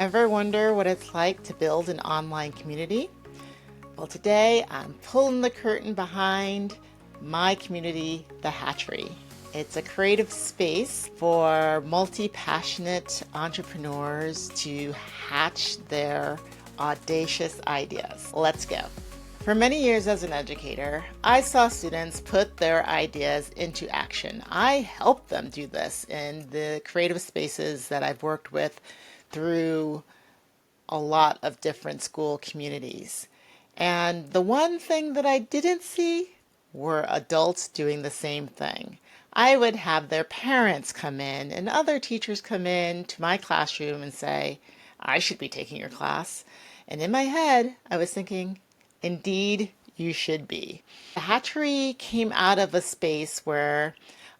Ever wonder what it's like to build an online community? Well, today I'm pulling the curtain behind my community, the Hatchery. It's a creative space for multi-passionate entrepreneurs to hatch their audacious ideas. Let's go. For many years as an educator, I saw students put their ideas into action. I helped them do this in the creative spaces that I've worked with through a lot of different school communities. And the one thing that I didn't see were adults doing the same thing. I would have their parents come in and other teachers come in to my classroom and say, I should be taking your class. And in my head, I was thinking, indeed, you should be. The hatchery came out of a space where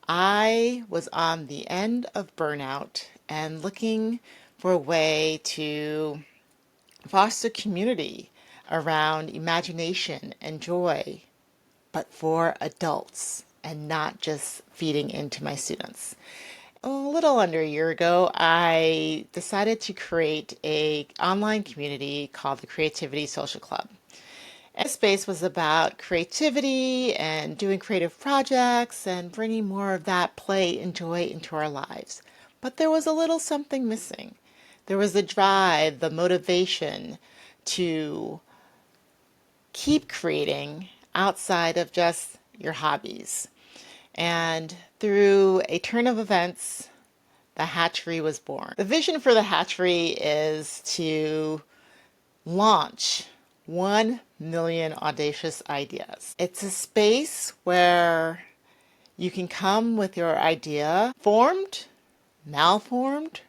I was on the end of burnout and looking for a way to foster community around imagination and joy, but for adults and not just feeding into my students. A little under a year ago, I decided to create an online community called the Creativity Social Club. And this space was about creativity and doing creative projects and bringing more of that play and joy into our lives. But there was a little something missing. There was the drive, the motivation to keep creating outside of just your hobbies. And through a turn of events, the Hatchery was born. The vision for the Hatchery is to launch 1 million audacious ideas. It's a space where you can come with your idea formed, malformed,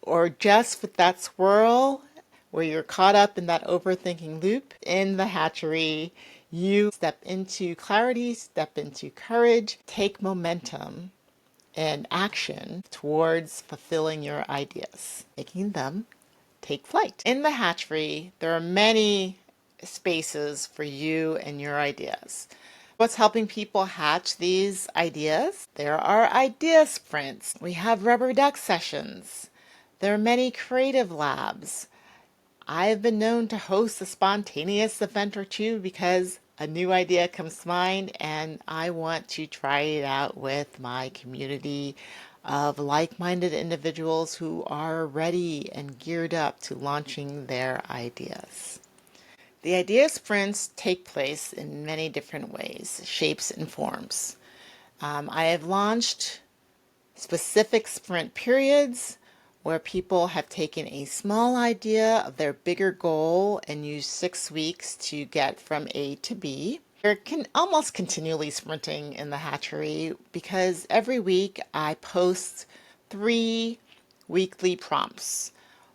or just with that swirl where you're caught up in that overthinking loop. In the Hatchery, you step into clarity, step into courage, take momentum and action towards fulfilling your ideas, making them take flight. In the Hatchery, there are many spaces for you and your ideas. What's helping people hatch these ideas? There are idea sprints. We have rubber duck sessions. There are many creative labs. I have been known to host a spontaneous event or two because a new idea comes to mind and I want to try it out with my community of like-minded individuals who are ready and geared up to launching their ideas. The idea sprints take place in many different ways, shapes and forms. I have launched specific sprint periods where people have taken a small idea of their bigger goal and used 6 weeks to get from A to B. You're almost continually sprinting in the Hatchery because every week I post 3 weekly prompts.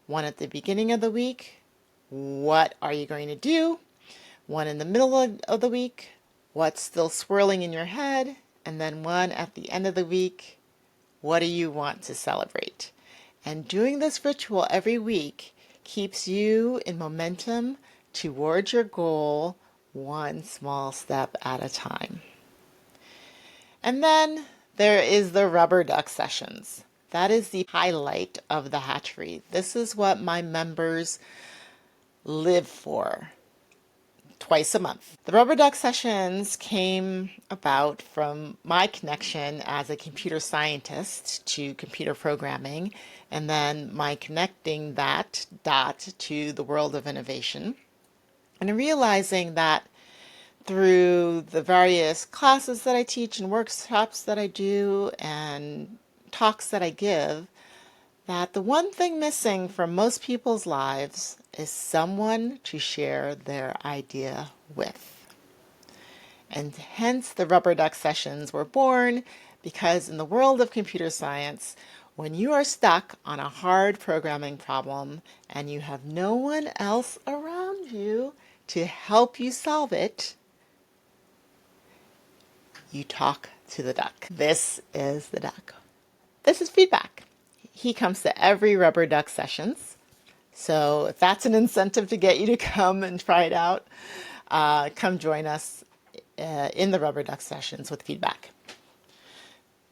One at the beginning of the week, what are you going to do? One in the middle of the week, what's still swirling in your head? And then one at the end of the week, what do you want to celebrate? And doing this ritual every week keeps you in momentum towards your goal, one small step at a time. And then there is the rubber duck sessions. That is the highlight of the Hatchery. This is what my members live for. Twice a month. The rubber duck sessions came about from my connection as a computer scientist to computer programming, and then my connecting that dot to the world of innovation, and realizing that through the various classes that I teach and workshops that I do and talks that I give, that the one thing missing from most people's lives is someone to share their idea with. And hence the rubber duck sessions were born because in the world of computer science, when you are stuck on a hard programming problem and you have no one else around you to help you solve it, you talk to the duck. This is the duck. This is feedback. He comes to every rubber duck sessions. So if that's an incentive to get you to come and try it out, come join us in the rubber duck sessions with feedback.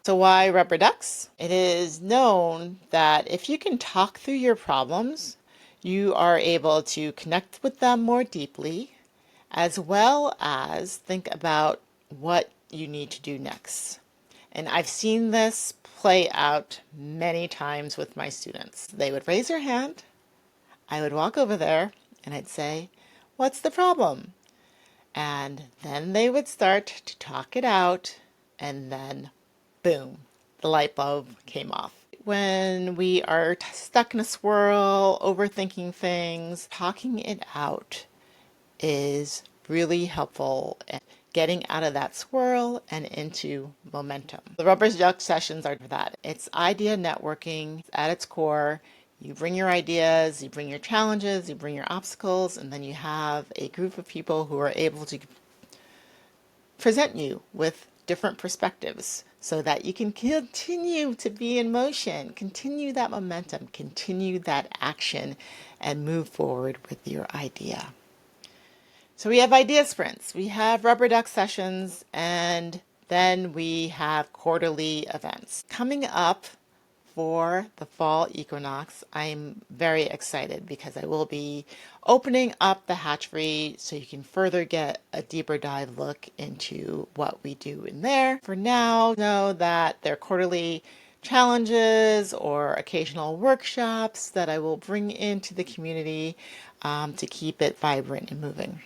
So why rubber ducks? It is known that if you can talk through your problems, you are able to connect with them more deeply, as well as think about what you need to do next. And I've seen this play out many times with my students. They would raise their hand, I would walk over there, and I'd say, "What's the problem?" And then they would start to talk it out, and then boom, the light bulb came off. When we are stuck in a swirl, overthinking things, talking it out is really helpful in getting out of that swirl and into momentum. The rubber duck sessions are for that. It's idea networking at its core. You bring your ideas, you bring your challenges, you bring your obstacles, and then you have a group of people who are able to present you with different perspectives so that you can continue to be in motion, continue that momentum, continue that action, and move forward with your idea. So we have idea sprints, we have rubber duck sessions, and then we have quarterly events. Coming up for the fall equinox, I'm very excited because I will be opening up the hatchery so you can further get a deeper dive look into what we do in there. For now, know that they're quarterly challenges or occasional workshops that I will bring into the community to keep it vibrant and moving.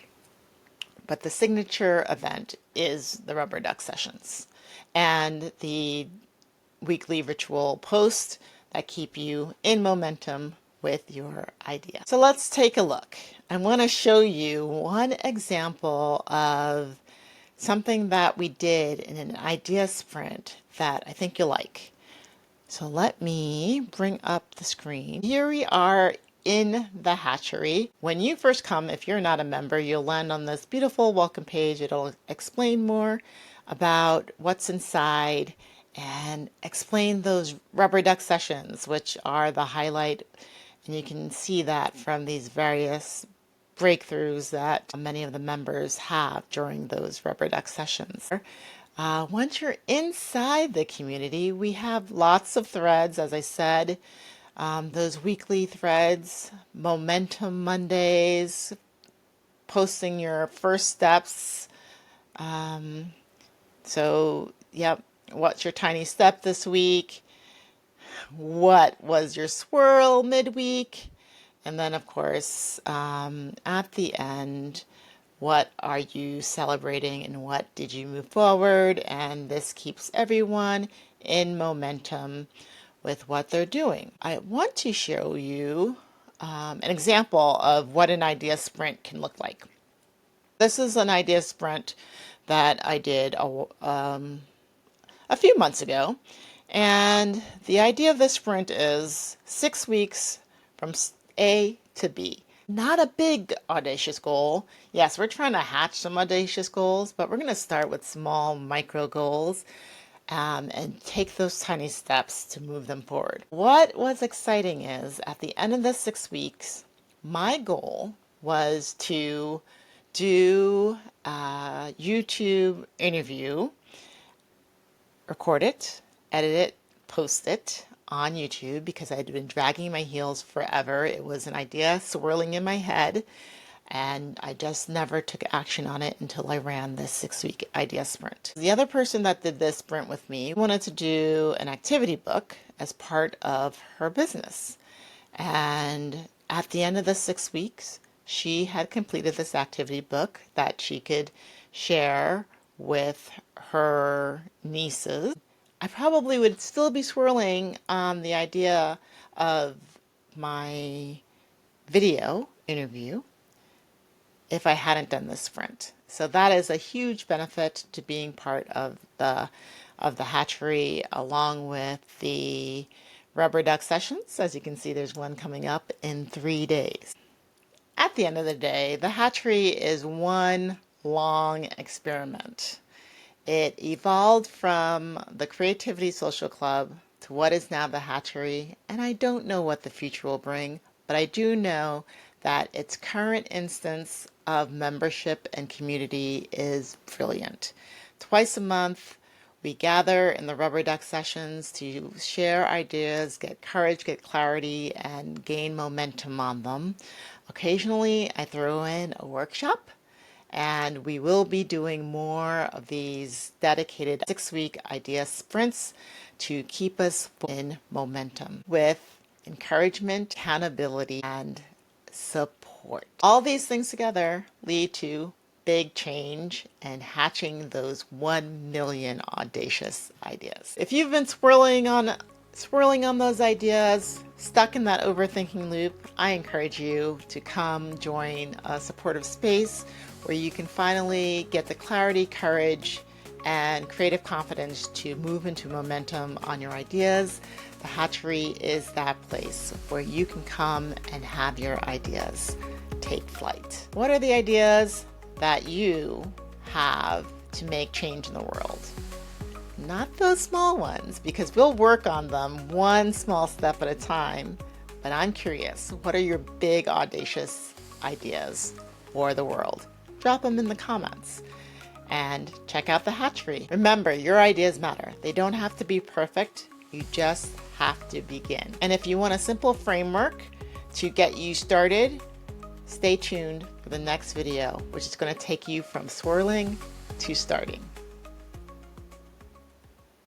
But the signature event is the rubber duck sessions and the weekly ritual posts that keep you in momentum with your idea. So let's take a look. I want to show you one example of something that we did in an idea sprint that I think you'll like. So let me bring up the screen. Here we are in the hatchery. When you first come, if you're not a member, you'll land on this beautiful welcome page. It'll explain more about what's inside and explain those rubber duck sessions, which are the highlight. And you can see that from these various breakthroughs that many of the members have during those rubber duck sessions. Once you're inside the community, we have lots of threads, as I said, those weekly threads, Momentum Mondays, posting your first steps. Yep, what's your tiny step this week? What was your swirl midweek? And then, of course, at the end, what are you celebrating and what did you move forward? And this keeps everyone in momentum with what they're doing. I want to show you an example of what an idea sprint can look like. This is an idea sprint that I did a few months ago. And the idea of this sprint is 6 weeks from A to B. Not a big audacious goal. Yes, we're trying to hatch some audacious goals, but we're going to start with small micro goals and take those tiny steps to move them forward. What was exciting is at the end of the 6 weeks, my goal was to do a YouTube interview, record it, edit it, post it on YouTube because I had been dragging my heels forever. It was an idea swirling in my head and I just never took action on it until I ran this 6-week idea sprint. The other person that did this sprint with me wanted to do an activity book as part of her business. And at the end of the 6 weeks, she had completed this activity book that she could share with her nieces. I probably would still be swirling on the idea of my video interview if I hadn't done this sprint. So that is a huge benefit to being part of the hatchery, along with the rubber duck sessions. As you can see, there's one coming up in 3 days. At the end of the day, the hatchery is one long experiment. It evolved from the Creativity Social Club to what is now the hatchery, and I don't know what the future will bring, but I do know that its current instance of membership and community is brilliant. Twice a month, We gather in the rubber duck sessions to share ideas, get courage, get clarity, and gain momentum on them. Occasionally, I throw in a workshop, and we will be doing more of these dedicated 6-week idea sprints to keep us in momentum with encouragement, accountability, and support. All these things together lead to big change and hatching those 1 million audacious ideas. If you've been swirling on those ideas, stuck in that overthinking loop, I encourage you to come join a supportive space where you can finally get the clarity, courage, and creative confidence to move into momentum on your ideas. The Hatchery is that place where you can come and have your ideas take flight. What are the ideas that you have to make change in the world? Not those small ones, because we'll work on them one small step at a time. But I'm curious, what are your big audacious ideas for the world? Drop them in the comments. And check out the Hatchery. Remember, your ideas matter. They don't have to be perfect. You just have to begin. And if you want a simple framework to get you started, stay tuned for the next video, which is going to take you from swirling to starting.